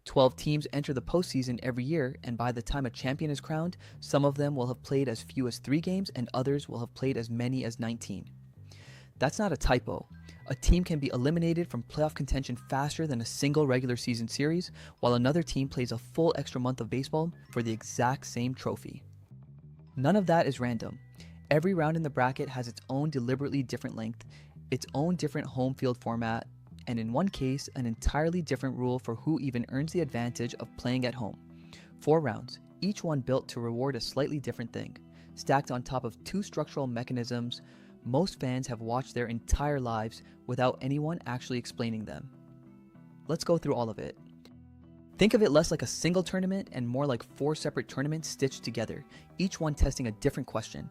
12 teams enter the postseason every year, and by the time a champion is crowned, some of them will have played as few as 3 games and others will have played as many as 19. That's not a typo. A team can be eliminated from playoff contention faster than a single regular season series, while another team plays a full extra month of baseball for the exact same trophy. None of that is random. Every round in the bracket has its own deliberately different length, its own different home field format, and in one case, an entirely different rule for who even earns the advantage of playing at home. 4 rounds, each one built to reward a slightly different thing, stacked on top of 2 structural mechanisms most fans have watched their entire lives without anyone actually explaining them. Let's go through all of it. Think of it less like a single tournament and more like 4 separate tournaments stitched together, each one testing a different question.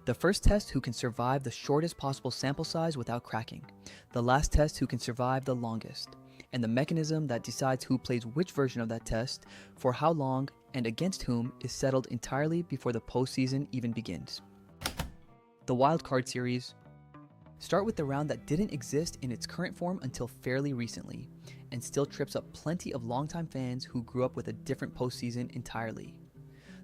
The first test, who can survive the shortest possible sample size without cracking. The last test, who can survive the longest. And the mechanism that decides who plays which version of that test, for how long, and against whom is settled entirely before the postseason even begins. The Wild Card Series. Start with the round that didn't exist in its current form until fairly recently, and still trips up plenty of longtime fans who grew up with a different postseason entirely.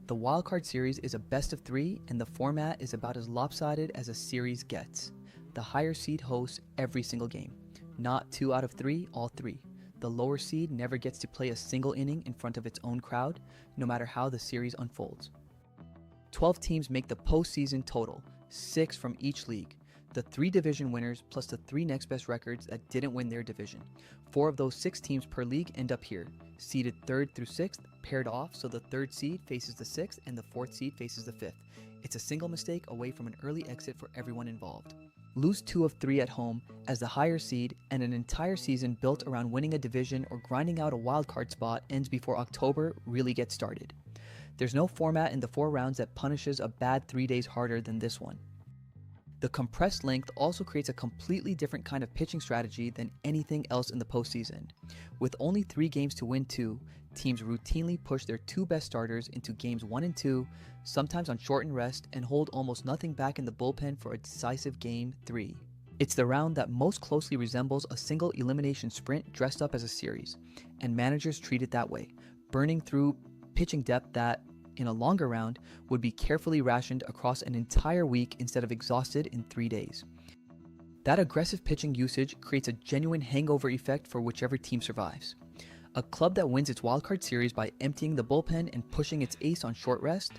The Wild Card Series is a best of 3, and the format is about as lopsided as a series gets. The higher seed hosts every single game. Not 2 out of 3, all 3. The lower seed never gets to play a single inning in front of its own crowd, no matter how the series unfolds. 12 teams make the postseason total, 6 from each league. The 3 division winners plus the 3 next best records that didn't win their division. 4 of those 6 teams per league end up here, seeded 3rd through 6th, paired off so the 3rd seed faces the 6th and the 4th seed faces the 5th. It's a single mistake away from an early exit for everyone involved. Lose 2 of 3 at home as the higher seed, and an entire season built around winning a division or grinding out a wildcard spot ends before October really gets started. There's no format in the 4 rounds that punishes a bad 3 days harder than this one. The compressed length also creates a completely different kind of pitching strategy than anything else in the postseason. With only 3 games to win 2, teams routinely push their 2 best starters into games 1 and 2, sometimes on shortened rest, and hold almost nothing back in the bullpen for a decisive game 3. It's the round that most closely resembles a single elimination sprint dressed up as a series, and managers treat it that way, burning through pitching depth that, in a longer round, would be carefully rationed across an entire week instead of exhausted in 3 days. That aggressive pitching usage creates a genuine hangover effect for whichever team survives. A club that wins its wildcard series by emptying the bullpen and pushing its ace on short rest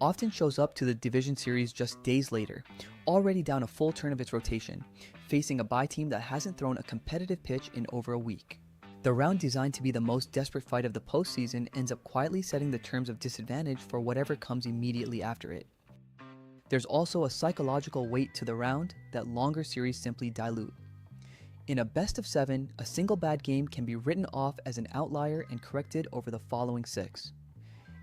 often shows up to the division series just days later, already down a full turn of its rotation, facing a bye team that hasn't thrown a competitive pitch in over a week. The round designed to be the most desperate fight of the postseason ends up quietly setting the terms of disadvantage for whatever comes immediately after it. There's also a psychological weight to the round that longer series simply dilute. In a best of 7, a single bad game can be written off as an outlier and corrected over the following 6.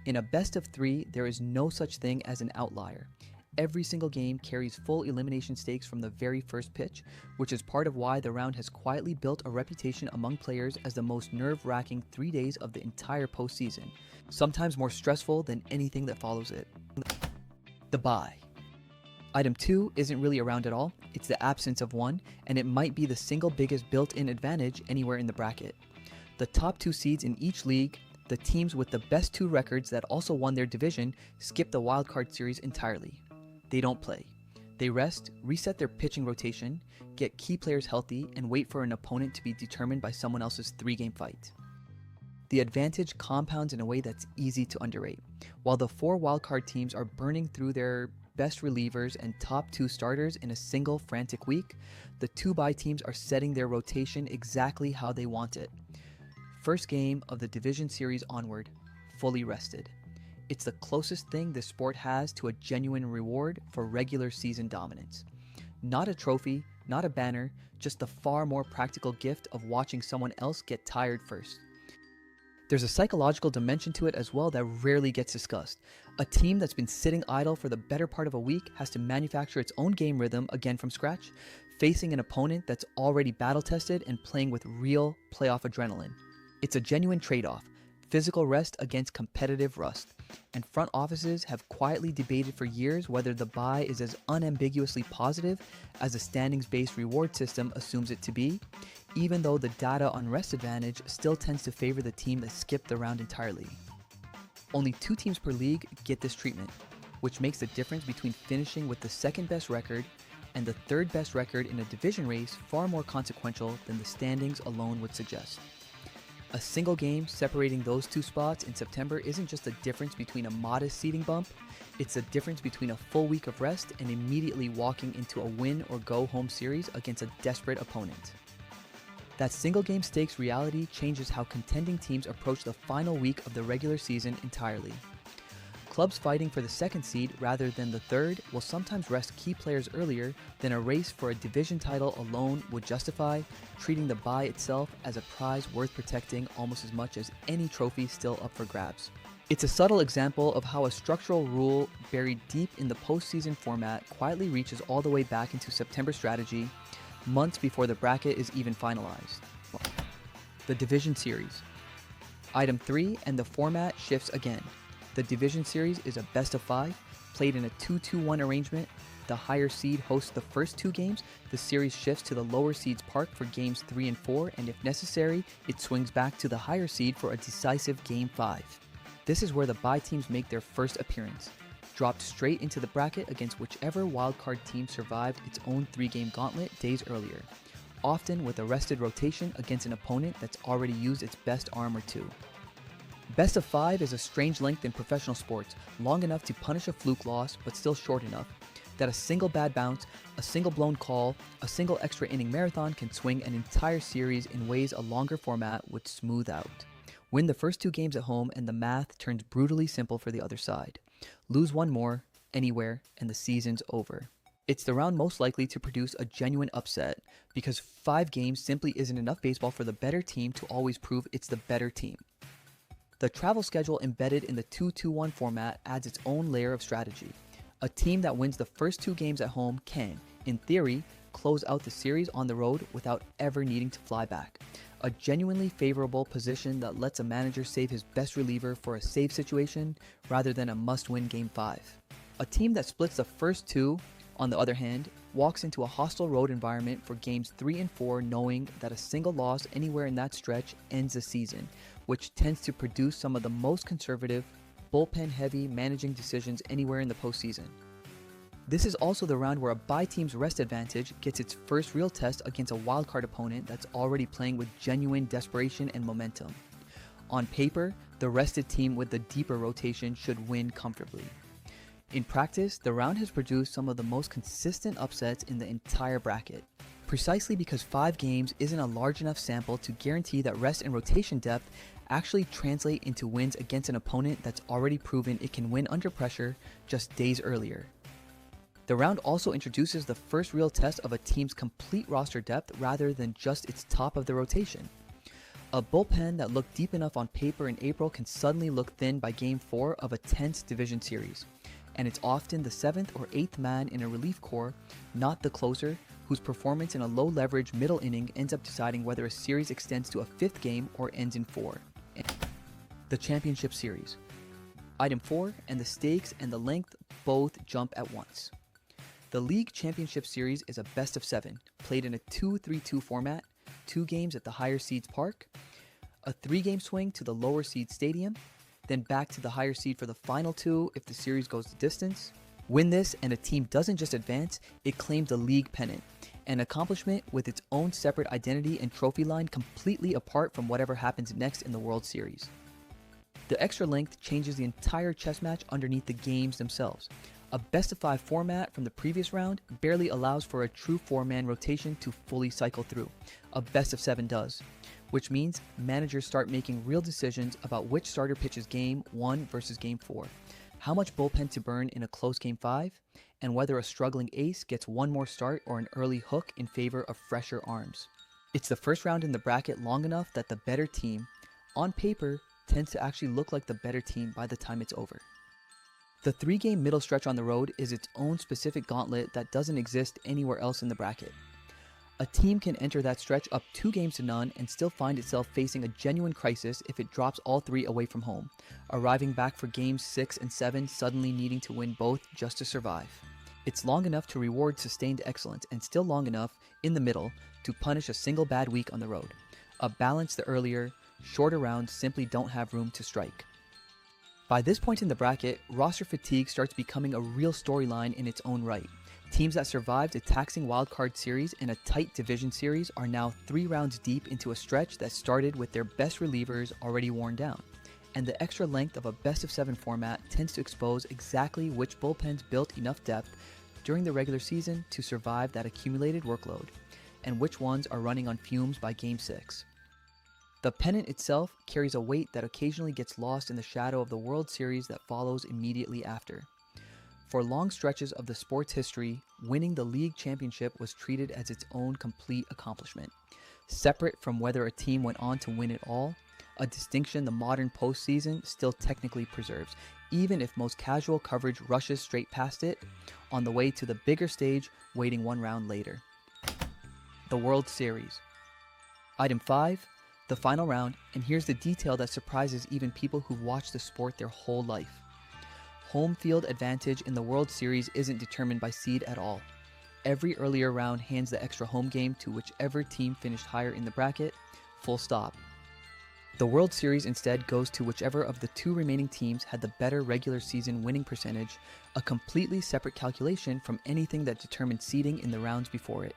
In a best of 3, there is no such thing as an outlier. Every single game carries full elimination stakes from the very first pitch, which is part of why the round has quietly built a reputation among players as the most nerve-wracking 3 days of the entire postseason, sometimes more stressful than anything that follows it. The bye. Item 2 isn't really a round at all, it's the absence of one, and it might be the single biggest built-in advantage anywhere in the bracket. The top 2 seeds in each league, the teams with the best 2 records that also won their division, skip the wildcard series entirely. They don't play. They rest, reset their pitching rotation, get key players healthy, and wait for an opponent to be determined by someone else's 3-game fight. The advantage compounds in a way that's easy to underrate. While the 4 wildcard teams are burning through their best relievers and top 2 starters in a single frantic week, the 2 bye teams are setting their rotation exactly how they want it. First game of the division series onward, fully rested. It's the closest thing this sport has to a genuine reward for regular season dominance. Not a trophy, not a banner, just the far more practical gift of watching someone else get tired first. There's a psychological dimension to it as well that rarely gets discussed. A team that's been sitting idle for the better part of a week has to manufacture its own game rhythm again from scratch, facing an opponent that's already battle-tested and playing with real playoff adrenaline. It's a genuine trade-off. Physical rest against competitive rust, and front offices have quietly debated for years whether the bye is as unambiguously positive as the standings-based reward system assumes it to be. even though the data on rest advantage still tends to favor the team that skipped the round entirely. Only 2 teams per league get this treatment, which makes the difference between finishing with the second best record and the third best record in a division race far more consequential than the standings alone would suggest. A single game separating those 2 spots in September isn't just a difference between a modest seeding bump, it's a difference between a full week of rest and immediately walking into a win or go home series against a desperate opponent. That single game stakes reality changes how contending teams approach the final week of the regular season entirely. Clubs fighting for the second seed rather than the third will sometimes rest key players earlier than a race for a division title alone would justify, treating the bye itself as a prize worth protecting almost as much as any trophy still up for grabs. It's a subtle example of how a structural rule buried deep in the postseason format quietly reaches all the way back into September strategy, months before the bracket is even finalized. The Division Series. Item 3, and the format shifts again. The Division Series is a best of 5, played in a 2-2-1 arrangement. The higher seed hosts the first 2 games, the series shifts to the lower seed's park for games 3 and 4, and if necessary, it swings back to the higher seed for a decisive game 5. This is where the bye teams make their first appearance, dropped straight into the bracket against whichever wildcard team survived its own 3-game gauntlet days earlier, often with a rested rotation against an opponent that's already used its best arm or 2. Best of 5 is a strange length in professional sports, long enough to punish a fluke loss, but still short enough that a single bad bounce, a single blown call, a single extra inning marathon can swing an entire series in ways a longer format would smooth out. Win the first 2 games at home and the math turns brutally simple for the other side. Lose 1 more, anywhere, and the season's over. It's the round most likely to produce a genuine upset, because 5 games simply isn't enough baseball for the better team to always prove it's the better team. The travel schedule embedded in the 2-2-1 format adds its own layer of strategy. A team that wins the first 2 games at home can, in theory, close out the series on the road without ever needing to fly back. A genuinely favorable position that lets a manager save his best reliever for a save situation rather than a must-win Game 5. A team that splits the first 2, on the other hand, walks into a hostile road environment for Games 3 and 4 knowing that a single loss anywhere in that stretch ends the season, which tends to produce some of the most conservative, bullpen-heavy managing decisions anywhere in the postseason. This is also the round where a bye team's rest advantage gets its first real test against a wildcard opponent that's already playing with genuine desperation and momentum. On paper, the rested team with the deeper rotation should win comfortably. In practice, the round has produced some of the most consistent upsets in the entire bracket, precisely because 5 games isn't a large enough sample to guarantee that rest and rotation depth actually translate into wins against an opponent that's already proven it can win under pressure just days earlier. The round also introduces the first real test of a team's complete roster depth rather than just its top of the rotation. A bullpen that looked deep enough on paper in April can suddenly look thin by Game 4 of a tense division series, and it's often the 7th or 8th man in a relief corps, not the closer, whose performance in a low-leverage middle inning ends up deciding whether a series extends to a 5th game or ends in 4. The Championship Series. Item 4, and the stakes and the length both jump at once. The League Championship Series is a best of 7, played in a 2-3-2 format, 2 games at the higher seed's park, a 3-game swing to the lower seed stadium, then back to the higher seed for the final 2 if the series goes the distance. Win this and a team doesn't just advance, it claims the league pennant, an accomplishment with its own separate identity and trophy line completely apart from whatever happens next in the World Series. The extra length changes the entire chess match underneath the games themselves. A best-of-5 format from the previous round barely allows for a true 4-man rotation to fully cycle through. A best-of-7 does, which means managers start making real decisions about which starter pitches Game 1 versus Game 4, how much bullpen to burn in a close Game 5, and whether a struggling ace gets one more start or an early hook in favor of fresher arms. It's the first round in the bracket long enough that the better team, on paper, tends to actually look like the better team by the time it's over. The 3-game middle stretch on the road is its own specific gauntlet that doesn't exist anywhere else in the bracket. A team can enter that stretch up 2 games to none and still find itself facing a genuine crisis if it drops all 3 away from home, arriving back for games 6 and 7 suddenly needing to win both just to survive. It's long enough to reward sustained excellence and still long enough, in the middle, to punish a single bad week on the road. A balance the earlier, shorter rounds simply don't have room to strike. By this point in the bracket, roster fatigue starts becoming a real storyline in its own right. Teams that survived a taxing wildcard series and a tight division series are now 3 rounds deep into a stretch that started with their best relievers already worn down. And the extra length of a best-of-7 format tends to expose exactly which bullpens built enough depth during the regular season to survive that accumulated workload, and which ones are running on fumes by Game 6. The pennant itself carries a weight that occasionally gets lost in the shadow of the World Series that follows immediately after. For long stretches of the sport's history, winning the league championship was treated as its own complete accomplishment, separate from whether a team went on to win it all, a distinction the modern postseason still technically preserves, even if most casual coverage rushes straight past it, on the way to the bigger stage waiting 1 round later. The World Series. Item 5. The final round, and here's the detail that surprises even people who've watched the sport their whole life. Home field advantage in the World Series isn't determined by seed at all. Every earlier round hands the extra home game to whichever team finished higher in the bracket, full stop. The World Series instead goes to whichever of the 2 remaining teams had the better regular season winning percentage, a completely separate calculation from anything that determined seeding in the rounds before it.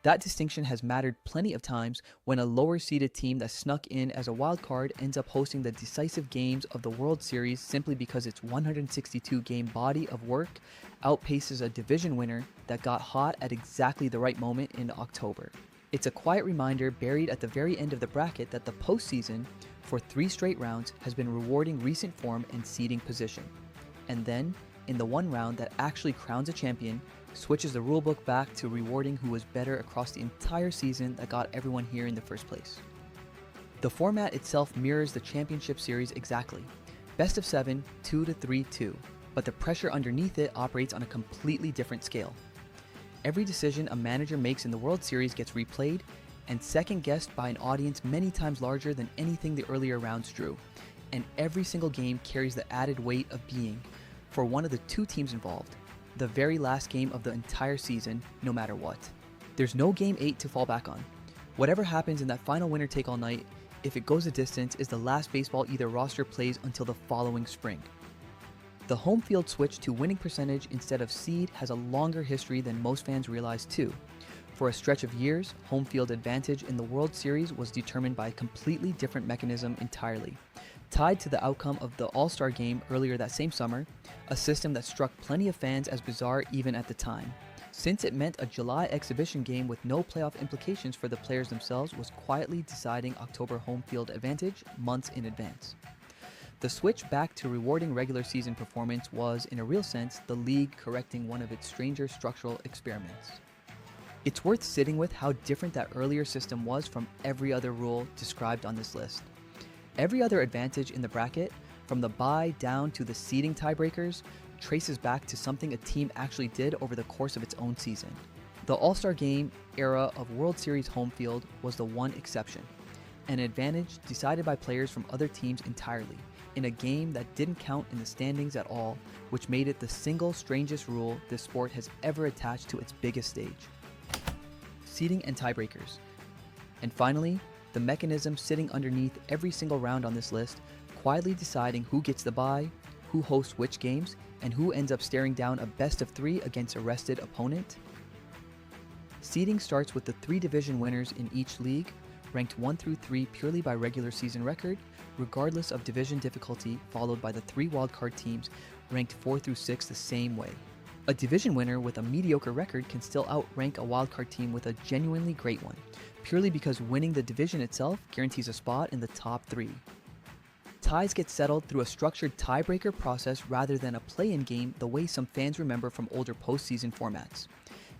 That distinction has mattered plenty of times when a lower-seeded team that snuck in as a wild card ends up hosting the decisive games of the World Series simply because its 162-game body of work outpaces a division winner that got hot at exactly the right moment in October. It's a quiet reminder buried at the very end of the bracket that the postseason, for 3 straight rounds, has been rewarding recent form and seeding position. And then, in the one round that actually crowns a champion, switches the rulebook back to rewarding who was better across the entire season that got everyone here in the first place. The format itself mirrors the championship series exactly. Best of 7, 2-3-2, but the pressure underneath it operates on a completely different scale. Every decision a manager makes in the World Series gets replayed and second-guessed by an audience many times larger than anything the earlier rounds drew, and every single game carries the added weight of being, for one of the 2 teams involved, the very last game of the entire season, no matter what. There's no Game 8 to fall back on. Whatever happens in that final winner-take-all night, if it goes a distance, is the last baseball either roster plays until the following spring. The home field switch to winning percentage instead of seed has a longer history than most fans realize too. For a stretch of years, home field advantage in the World Series was determined by a completely different mechanism entirely, tied to the outcome of the All-Star game earlier that same summer, a system that struck plenty of fans as bizarre even at the time, since it meant a July exhibition game with no playoff implications for the players themselves was quietly deciding October home field advantage months in advance. The switch back to rewarding regular season performance was, in a real sense, the league correcting one of its stranger structural experiments. It's worth sitting with how different that earlier system was from every other rule described on this list. Every other advantage in the bracket, from the bye down to the seeding tiebreakers, traces back to something a team actually did over the course of its own season. The All-Star Game era of World Series home field was the one exception, an advantage decided by players from other teams entirely, in a game that didn't count in the standings at all, which made it the single strangest rule this sport has ever attached to its biggest stage. Seeding and tiebreakers. And finally, the mechanism sitting underneath every single round on this list, quietly deciding who gets the bye, who hosts which games, and who ends up staring down a best of 3 against a rested opponent. Seeding starts with the 3 division winners in each league, ranked 1 through 3 purely by regular season record, regardless of division difficulty, followed by the 3 wildcard teams, ranked 4 through 6 the same way. A division winner with a mediocre record can still outrank a wildcard team with a genuinely great one, purely because winning the division itself guarantees a spot in the top 3. Ties get settled through a structured tiebreaker process rather than a play-in game the way some fans remember from older postseason formats.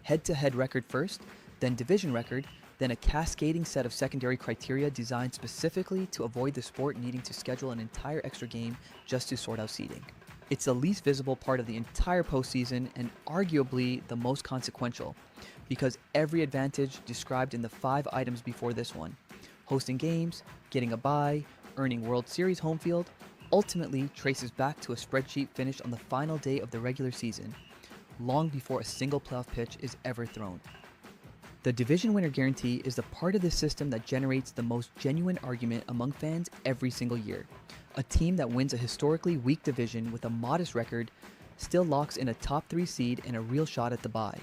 Head-to-head record first, then division record, then a cascading set of secondary criteria designed specifically to avoid the sport needing to schedule an entire extra game just to sort out seeding. It's the least visible part of the entire postseason and arguably the most consequential, because every advantage described in the 5 items before this one, hosting games, getting a bye, earning World Series home field, ultimately traces back to a spreadsheet finished on the final day of the regular season, long before a single playoff pitch is ever thrown. The division winner guarantee is the part of the system that generates the most genuine argument among fans every single year. A team that wins a historically weak division with a modest record still locks in a top 3 seed and a real shot at the bye,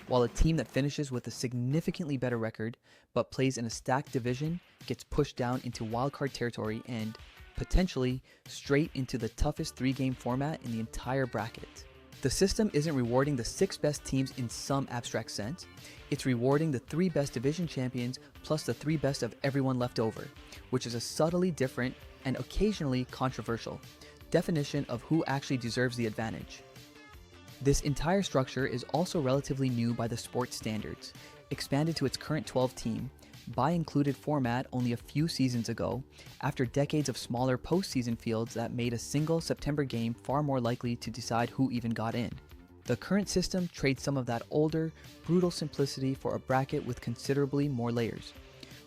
while a team that finishes with a significantly better record but plays in a stacked division gets pushed down into wildcard territory and, potentially, straight into the toughest 3-game format in the entire bracket. The system isn't rewarding the 6 best teams in some abstract sense. It's rewarding the 3 best division champions plus the 3 best of everyone left over, which is a subtly different and occasionally controversial definition of who actually deserves the advantage. This entire structure is also relatively new by the sport's standards, expanded to its current 12-team, bye-included format only a few seasons ago, after decades of smaller postseason fields that made a single September game far more likely to decide who even got in. The current system trades some of that older, brutal simplicity for a bracket with considerably more layers.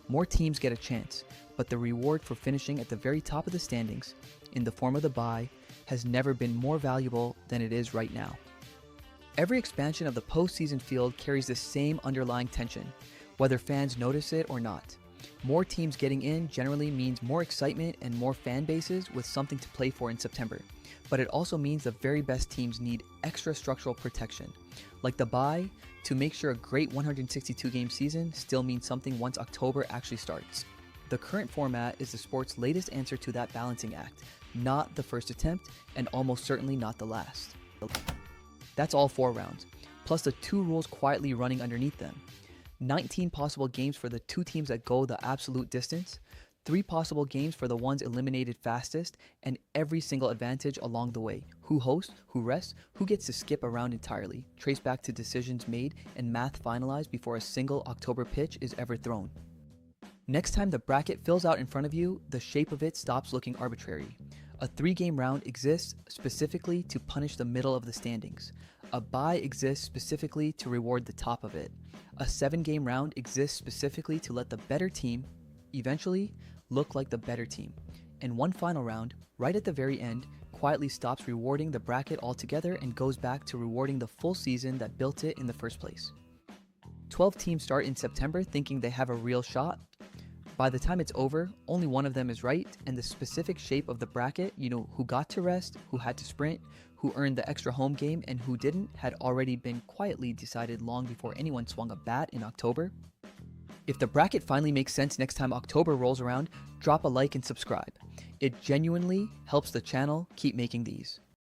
More teams get a chance, but the reward for finishing at the very top of the standings, in the form of the bye, has never been more valuable than it is right now. Every expansion of the postseason field carries the same underlying tension, whether fans notice it or not. More teams getting in generally means more excitement and more fan bases with something to play for in September. But it also means the very best teams need extra structural protection, like the bye, to make sure a great 162-game season still means something once October actually starts. The current format is the sport's latest answer to that balancing act, not the first attempt, and almost certainly not the last. That's all 4 rounds, plus the 2 rules quietly running underneath them. 19 possible games for the 2 teams that go the absolute distance, 3 possible games for the ones eliminated fastest, and every single advantage along the way. Who hosts, who rests, who gets to skip around entirely, traced back to decisions made and math finalized before a single October pitch is ever thrown. Next time the bracket fills out in front of you, the shape of it stops looking arbitrary. A 3-game round exists specifically to punish the middle of the standings. A bye exists specifically to reward the top of it. A 7-game round exists specifically to let the better team, eventually, look like the better team. And one final round, right at the very end, quietly stops rewarding the bracket altogether and goes back to rewarding the full season that built it in the first place. 12 teams start in September thinking they have a real shot. By the time it's over, only one of them is right, and the specific shape of the bracket, who got to rest, who had to sprint, who earned the extra home game, and who didn't, had already been quietly decided long before anyone swung a bat in October. If the bracket finally makes sense next time October rolls around, drop a like and subscribe. It genuinely helps the channel keep making these.